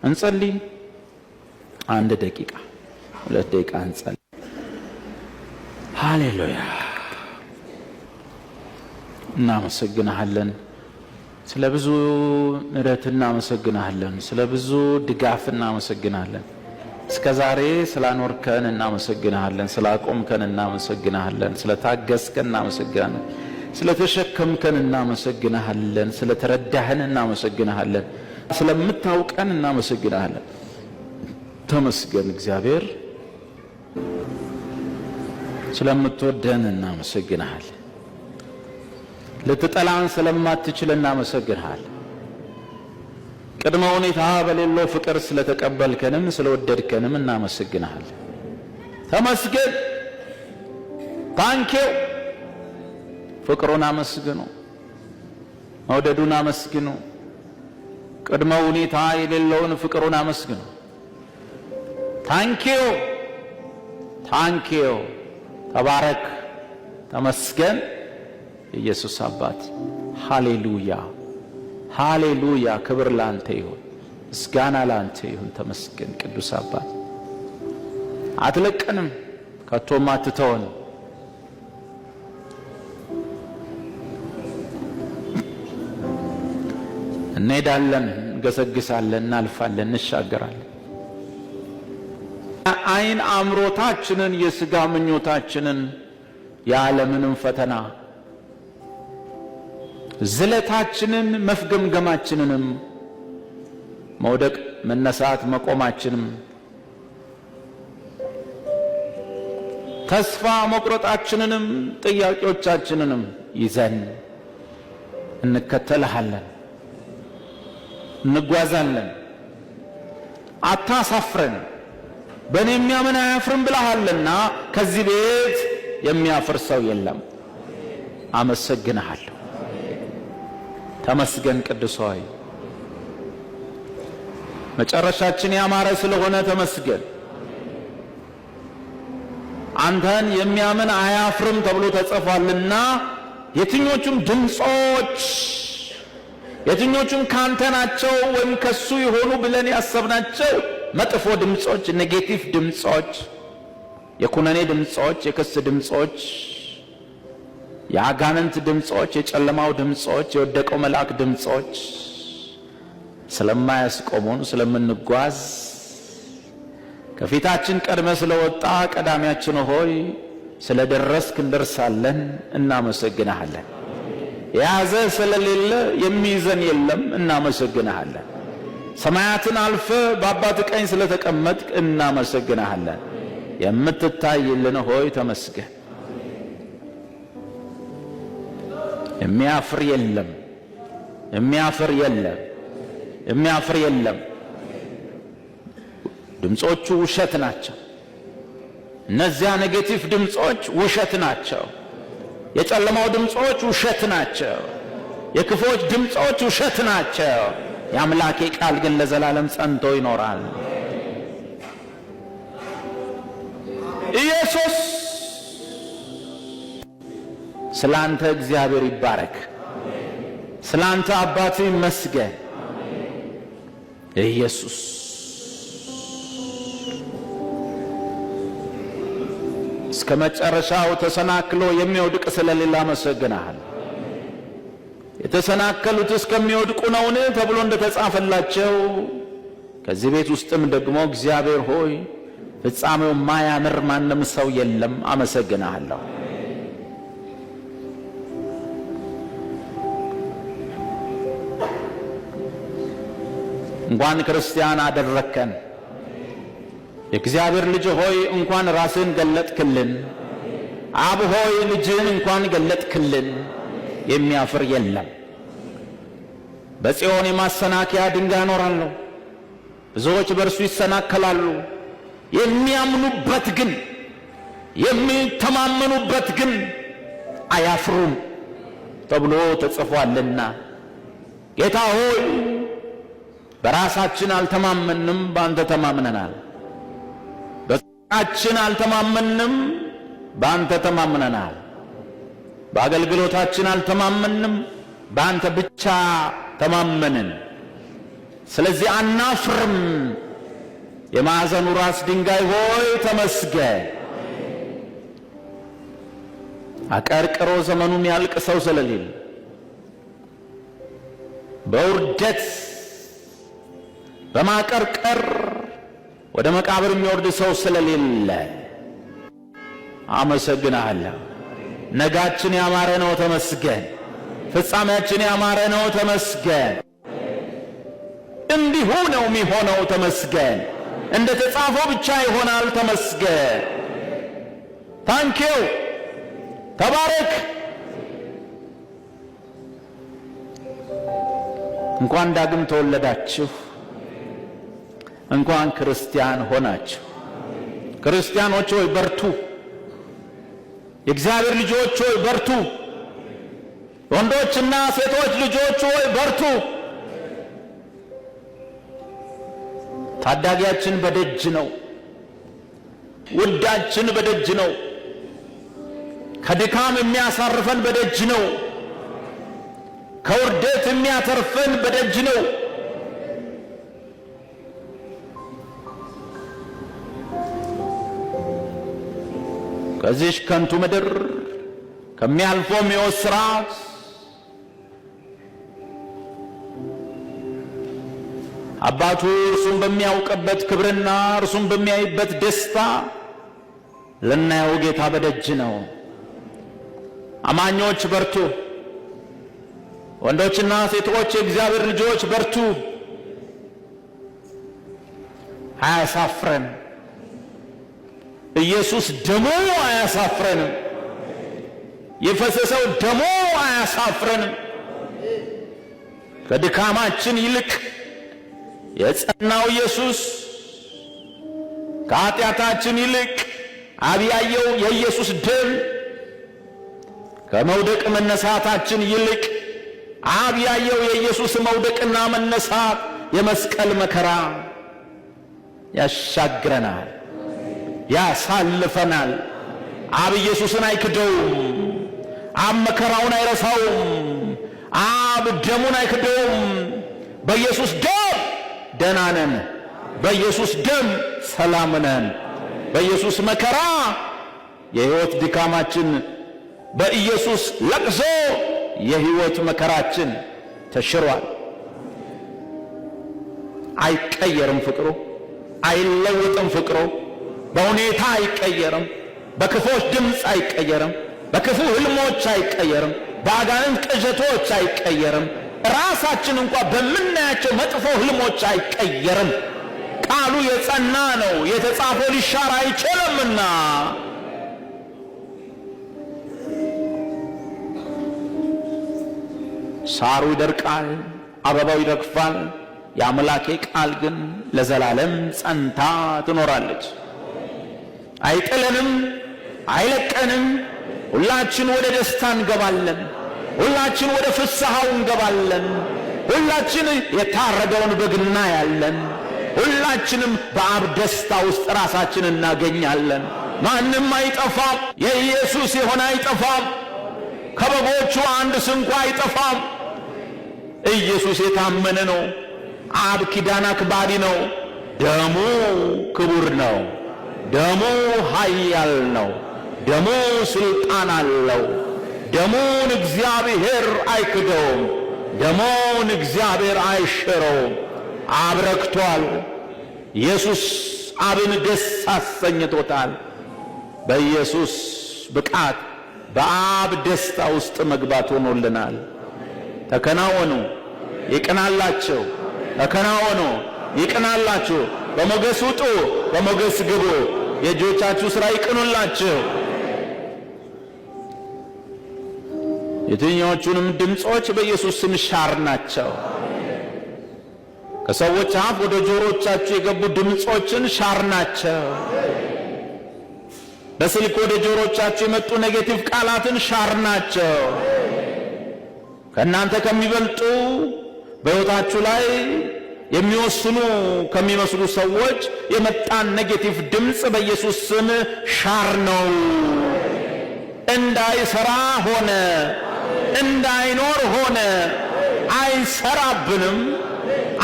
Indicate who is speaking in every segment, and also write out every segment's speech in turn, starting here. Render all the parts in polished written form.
Speaker 1: እንጸልይ። 1 ደቂቃ 2 ደቂቃ እንጸልይ። ሃሌሉያ። እናመሰግናለን። ስለ ብዙ ምሕረት እናመሰግናለን። ስለ ብዙ ድጋፍ እናመሰግናለን። እስከ ዛሬ ስላኖርከን እናመሰግናለን። ስላቆምከን እናመሰግናለን። ስለታገስከን እናመሰግናለን። ስለተሸከምከን እናመሰግናለን። ስለተረዳህን እናመሰግናለን። ስለምታውቀን እናመሰግናለን። ተመስገን እግዚአብሔር። ስለምትወደን እናመሰግናለን። ልትጠላን ስለማትችል እናመሰግናለን። ቅድመ ሁኔታ በሌለው ፍቅር ስለተቀበልከንም ስለወደድከንም እናመሰግናለን። ተመስገን። ታንኪው። ፍቅሩን አመስግኑ፣ መውደዱን አመስግኑ። ቅድመ ሁኔታ የሌለውን ፍቅሩን አመስግኑ። ታንኪው ታንኪው። ተባረክ፣ ተመስገን ኢየሱስ አባት። ሃሌሉያ ሃሌሉያ። ክብር ላንተ ይሁን፣ ምስጋና ላንተ ይሁን። ተመስገን ቅዱስ አባት። አትለቀንም፣ ከቶም አትተወን። እንሄዳለን፣ እንገሰግሳለን፣ እናልፋለን፣ እንሻገራለን። አይን አምሮታችንን፣ የሥጋ ምኞታችንን፣ የዓለምንም ፈተና ዝለታችንን፣ መፍገምገማችንንም፣ መውደቅ፣ መነሳት፣ መቆማችንም፣ ተስፋ መቁረጣችንንም፣ ጥያቄዎቻችንንም ይዘን እንከተልሃለን፣ እንጓዛለን። አታሳፍረን። በእኔ የሚያምን አያፍርም ብለሃልና ከዚህ ቤት የሚያፍር ሰው የለም። አመሰግንሃለሁ። ተመስገን ቅዱስ ሆይ። መጨረሻችን ያማረ ስለሆነ ተመስገን። አንተን የሚያምን አያፍርም ተብሎ ተጽፏልና የትኞቹም ድምጾች የትኞቹም ካንተ ናቸው ወይም ከሱ የሆኑ ብለን ያሰብናቸው መጥፎ ድምጾች፣ ኔጌቲቭ ድምጾች፣ የኩነኔ ድምጾች፣ የክስ ድምጾች፣ የአጋንንት ድምጾች፣ የጨለማው ድምጾች፣ የወደቀው መልአክ ድምጾች ስለማያስቆሙን ስለምንጓዝ ከፊታችን ቀድመ ስለወጣ ቀዳሚያችን ሆይ ስለደረስክ እንደርሳለን። እናመሰግናለን። የያዘ ስለሌለ የሚይዘን የለም። እናመሰግናለን። ሰማያትን አልፈ በአባት ቀኝ ስለተቀመጥክ እናመሰግናለን። የምትታይልን ሆይ ተመስገን። የሚያፍር የለም፣ የሚያፍር የለም፣ የሚያፍር የለም። ድምጾቹ ውሸት ናቸው። እነዚያ ኔጌቲቭ ድምጾች ውሸት ናቸው። የጨለማው ድምጾች ውሸት ናቸው። የክፎች ድምጾች ውሸት ናቸው። የአምላኬ ቃል ግን ለዘላለም ጸንቶ ይኖራል። ኢየሱስ ስላንተ እግዚአብሔር ይባረክ። ስላንተ አባት ይመስገን። ኢየሱስ እስከ መጨረሻው ተሰናክሎ የሚወድቅ ስለሌላ አመሰግናለሁ። የተሰናከሉት እስከሚወድቁ ነውን ተብሎ እንደተጻፈላቸው ከዚህ ቤት ውስጥም ደግሞ እግዚአብሔር ሆይ ፍጻሜው ማያምር ማንም ሰው የለም። አመሰግናለሁ። እንኳን ክርስቲያን አደረከን። የእግዚአብሔር ልጅ ሆይ እንኳን ራስን ገለጥክልን። አብ ሆይ ልጅን እንኳን ገለጥክልን። የሚያፍር የለም። በጽዮን የማሰናከያ ድንጋይ አኖራለሁ። ብዙዎች በእርሱ ይሰናከላሉ። የሚያምኑበት ግን የሚተማመኑበት ግን አያፍሩም ተብሎ ተጽፏልና ጌታ ሆይ በራሳችን አልተማመንም፣ በአንተ ተማምነናል። በጽድቃችን አልተማመንም፣ በአንተ ተማምነናል። በአገልግሎታችን አልተማመንም፣ በአንተ ብቻ ተማመንን። ስለዚህ አናፍርም። የማዕዘኑ ራስ ድንጋይ ሆይ ተመስገን። አቀርቅሮ ዘመኑ የሚያልቅ ሰው ስለሌለ፣ በውርደት በማቀርቀር ወደ መቃብር የሚወርድ ሰው ስለሌለ አመሰግናለሁ። ነጋችን ያማረ ነው ተመስገን። ፍጻሜያችን ያማረ ነው ተመስገን። እንዲሁ ነው የሚሆነው ተመስገን። እንደ ተጻፈው ብቻ ይሆናል ተመስገን። ታንኪዩ ተባረክ። እንኳን ዳግም ተወለዳችሁ፣ እንኳን ክርስቲያን ሆናችሁ። ክርስቲያኖች ሆይ በርቱ። የእግዚአብሔር ልጆች ሆይ በርቱ። ወንዶችና ሴቶች ልጆች ሆይ በርቱ። ታዳጊያችን በደጅ ነው። ውዳችን በደጅ ነው። ከድካም የሚያሳርፈን በደጅ ነው። ከውርደት የሚያተርፈን በደጅ ነው። ከዚህ ከንቱ ምድር ከሚያልፈው ሕይወት ሥርዓት አባቱ እርሱን በሚያውቅበት ክብርና እርሱን በሚያይበት ደስታ ልናየው ጌታ በደጅ ነው። አማኞች በርቱ። ወንዶችና ሴቶች የእግዚአብሔር ልጆች በርቱ። አያሳፍረን። ኢየሱስ ደሙ አያሳፍረንም። የፈሰሰው ደሙ አያሳፍረንም። ከድካማችን ይልቅ የጸናው ኢየሱስ ከኃጢአታችን ይልቅ አብ ያየው የኢየሱስ ደም ከመውደቅ መነሳታችን ይልቅ አብ ያየው የኢየሱስ መውደቅና መነሳት የመስቀል መከራ ያሻግረናል፣ ያሳልፈናል። አብ ኢየሱስን አይክደውም። አብ መከራውን አይረሳውም። አብ ደሙን አይክደውም። በኢየሱስ ደም ደህና ነን። በኢየሱስ ደም ሰላም ነን። በኢየሱስ መከራ የሕይወት ድካማችን፣ በኢየሱስ ለቅሶ የሕይወት መከራችን ተሽሯል። አይቀየርም ፍቅሩ፣ አይለወጥም ፍቅሩ። በሁኔታ አይቀየርም። በክፎች ድምፅ አይቀየርም። በክፉ ህልሞች አይቀየርም። በአጋንንት ቅዠቶች አይቀየርም። ራሳችን እንኳን በምናያቸው መጥፎ ህልሞች አይቀየርም። ቃሉ የጸና ነው፣ የተጻፈው ሊሻር አይችልምና። ሳሩ ይደርቃል፣ አበባው ይረግፋል፣ የአምላኬ ቃል ግን ለዘላለም ጸንታ ትኖራለች። አይጥለንም፣ አይለቀንም። ሁላችን ወደ ደስታ እንገባለን። ሁላችን ወደ ፍስሐው እንገባለን። ሁላችን የታረደውን በግ እናያለን። ሁላችንም በአብ ደስታ ውስጥ ራሳችን እናገኛለን። ማንም አይጠፋም። የኢየሱስ የሆነ አይጠፋም። ከበጎቹ አንድ ስንኳ አይጠፋም። ኢየሱስ የታመነ ነው። አብ ኪዳን አክባሪ ነው። ደሙ ክቡር ነው። ደሙ ኃያል ነው። ደሙ ስልጣን አለው። ደሙን እግዚአብሔር አይክደውም። ደሙን እግዚአብሔር አይሽረውም። አብ ረክቷል። ኢየሱስ አብን ደስ አሰኝቶታል። በኢየሱስ ብቃት በአብ ደስታ ውስጥ መግባት ሆኖልናል። ተከናወኑ፣ ይቅናላችሁ። ተከናወኑ፣ ይቅናላችሁ። በሞገስ ውጡ፣ በሞገስ ግቡ። የእጆቻችሁ ሥራ ይቅኑላችሁ። የትኞቹንም ድምፆች በኢየሱስ ስም ሻር ናቸው። ከሰዎች አፍ ወደ ጆሮቻችሁ የገቡ ድምፆችን ሻር ናቸው። በስልክ ወደ ጆሮቻችሁ የመጡ ኔጌቲቭ ቃላትን ሻር ናቸው። ከእናንተ ከሚበልጡ በሕይወታችሁ ላይ የሚወስኑ ከሚመስሉ ሰዎች የመጣን ኔጌቲቭ ድምፅ በኢየሱስ ስም ሻር ነው። እንዳይሰራ ሆነ፣ እንዳይኖር ሆነ። አይሰራብንም፣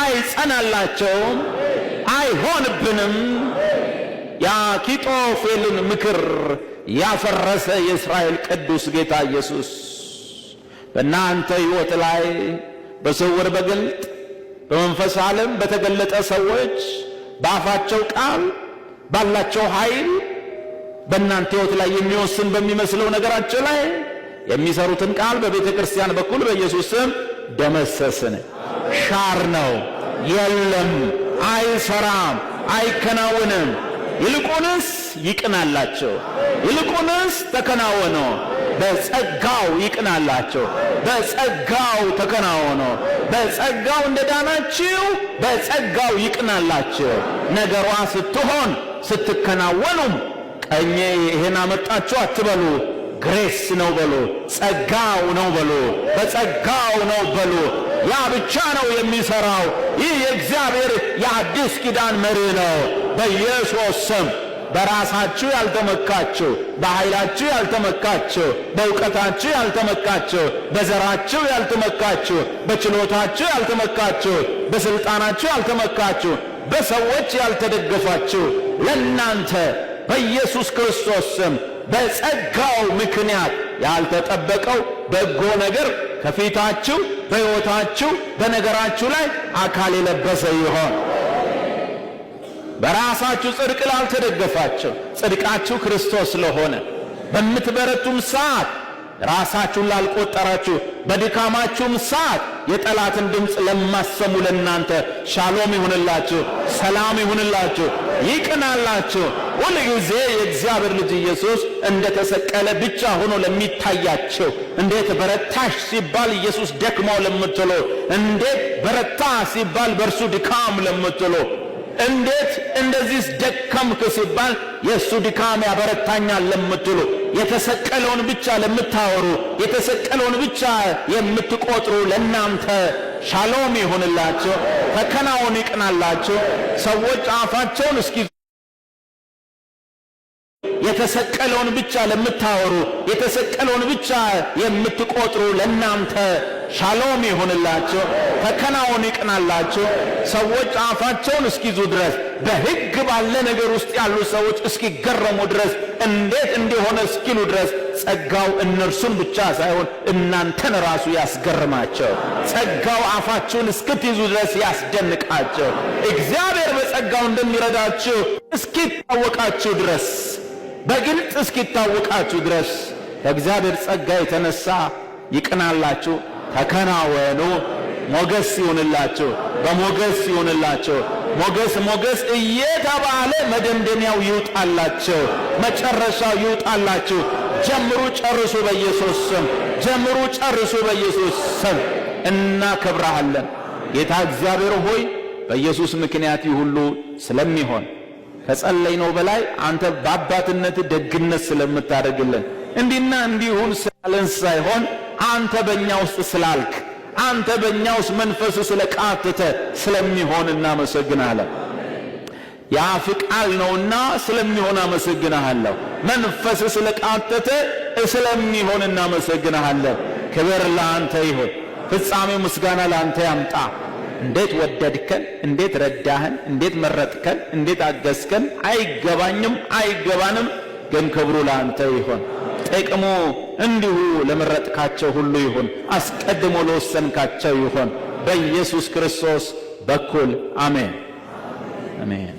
Speaker 1: አይጸናላቸውም፣ አይሆንብንም። የአኪጦፌልን ምክር ያፈረሰ የእስራኤል ቅዱስ ጌታ ኢየሱስ በእናንተ ሕይወት ላይ በስውር በግልጥ በመንፈስ ዓለም በተገለጠ ሰዎች በአፋቸው ቃል ባላቸው ኃይል በእናንተ ሕይወት ላይ የሚወስን በሚመስለው ነገራቸው ላይ የሚሰሩትን ቃል በቤተ ክርስቲያን በኩል በኢየሱስ ስም ደመሰስን። ሻር ነው፣ የለም፣ አይሰራም፣ አይከናወንም። ይልቁንስ ይቅናላቸው፣ ይልቁንስ ተከናወኖ በጸጋው ይቅናላቸው፣ በጸጋው ተከናወኖ በጸጋው እንደዳናችሁ በጸጋው ይቅናላችሁ። ነገሯ ስትሆን ስትከናወኑም ቀኜ ይሄን አመጣችሁ አትበሉ፣ ግሬስ ነው በሉ፣ ጸጋው ነው በሉ፣ በጸጋው ነው በሉ። ያ ብቻ ነው የሚሰራው። ይህ የእግዚአብሔር የአዲስ ኪዳን መርህ ነው። በኢየሱስ ስም በራሳችሁ ያልተመካችሁ፣ በኃይላችሁ ያልተመካችሁ፣ በእውቀታችሁ ያልተመካችሁ፣ በዘራችሁ ያልተመካችሁ፣ በችሎታችሁ ያልተመካችሁ፣ በስልጣናችሁ ያልተመካችሁ፣ በሰዎች ያልተደገፋችሁ ለእናንተ በኢየሱስ ክርስቶስ ስም በጸጋው ምክንያት ያልተጠበቀው በጎ ነገር ከፊታችሁ በሕይወታችሁ በነገራችሁ ላይ አካል የለበሰ ይሆን። በራሳችሁ ጽድቅ ላልተደገፋችሁ ጽድቃችሁ ክርስቶስ ስለሆነ በምትበረቱም ሰዓት ራሳችሁን ላልቆጠራችሁ በድካማችሁም ሰዓት የጠላትን ድምፅ ለማሰሙ ለእናንተ ሻሎም ይሁንላችሁ፣ ሰላም ይሁንላችሁ፣ ይቅናላችሁ። ሁል ጊዜ የእግዚአብሔር ልጅ ኢየሱስ እንደተሰቀለ ብቻ ሆኖ ለሚታያቸው እንዴት በረታሽ ሲባል ኢየሱስ ደክሞ ለምትሉ፣ እንዴት በረታ ሲባል በእርሱ ድካም ለምትሉ፣ እንዴት እንደዚህ ደከምክ ሲባል የእሱ ድካም ያበረታኛል ለምትሉ፣ የተሰቀለውን ብቻ ለምታወሩ፣ የተሰቀለውን ብቻ የምትቆጥሩ ለእናንተ ሻሎም ይሁንላችሁ፣ ተከናወን፣ ይቅናላችሁ። ሰዎች አፋቸውን እስኪ የተሰቀለውን ብቻ ለምታወሩ፣ የተሰቀለውን ብቻ የምትቆጥሩ ለእናንተ ሻሎም ይሁንላችሁ፣ ተከናወን፣ ይቅናላችሁ። ሰዎች አፋቸውን እስኪይዙ ድረስ በሕግ ባለ ነገር ውስጥ ያሉ ሰዎች እስኪገረሙ ድረስ እንዴት እንደሆነ እስኪሉ ድረስ ጸጋው እነርሱን ብቻ ሳይሆን እናንተን ራሱ ያስገርማቸው። ጸጋው አፋችሁን እስክትይዙ ድረስ ያስደንቃቸው። እግዚአብሔር በጸጋው እንደሚረዳችሁ እስኪታወቃችሁ ድረስ በግልጥ እስኪታወቃችሁ ድረስ ከእግዚአብሔር ጸጋ የተነሳ ይቅናላችሁ፣ ተከናወኑ፣ ሞገስ ይሁንላችሁ፣ በሞገስ ይሁንላችሁ። ሞገስ ሞገስ እየተባለ መደምደሚያው ይውጣላችሁ፣ መጨረሻው ይውጣላችሁ። ጀምሩ ጨርሱ በኢየሱስ ስም፣ ጀምሩ ጨርሱ በኢየሱስ ስም። እናከብረሃለን ጌታ እግዚአብሔር ሆይ በኢየሱስ ምክንያት ሁሉ ስለሚሆን ከጸለይነው በላይ አንተ በአባትነት ደግነት ስለምታደርግልን እንዲና እንዲሁን ስላለን ሳይሆን አንተ በእኛ ውስጥ ስላልክ አንተ በእኛ ውስጥ መንፈስ ስለቃተተ ስለሚሆን እናመሰግናለን። የአፍ ቃል ነውና ስለሚሆን አመሰግናለሁ። መንፈስ ስለቃተተ ስለሚሆን እናመሰግናለን። ክብር ለአንተ ይሁን። ፍጻሜው ምስጋና ለአንተ ያምጣ። እንዴት ወደድከን፣ እንዴት ረዳህን፣ እንዴት መረጥከን፣ እንዴት አገዝከን አይገባኝም፣ አይገባንም። ግን ክብሩ ለአንተ ይሁን። ጥቅሙ እንዲሁ ለመረጥካቸው ሁሉ ይሁን፣ አስቀድሞ ለወሰንካቸው ይሁን። በኢየሱስ ክርስቶስ በኩል አሜን፣ አሜን።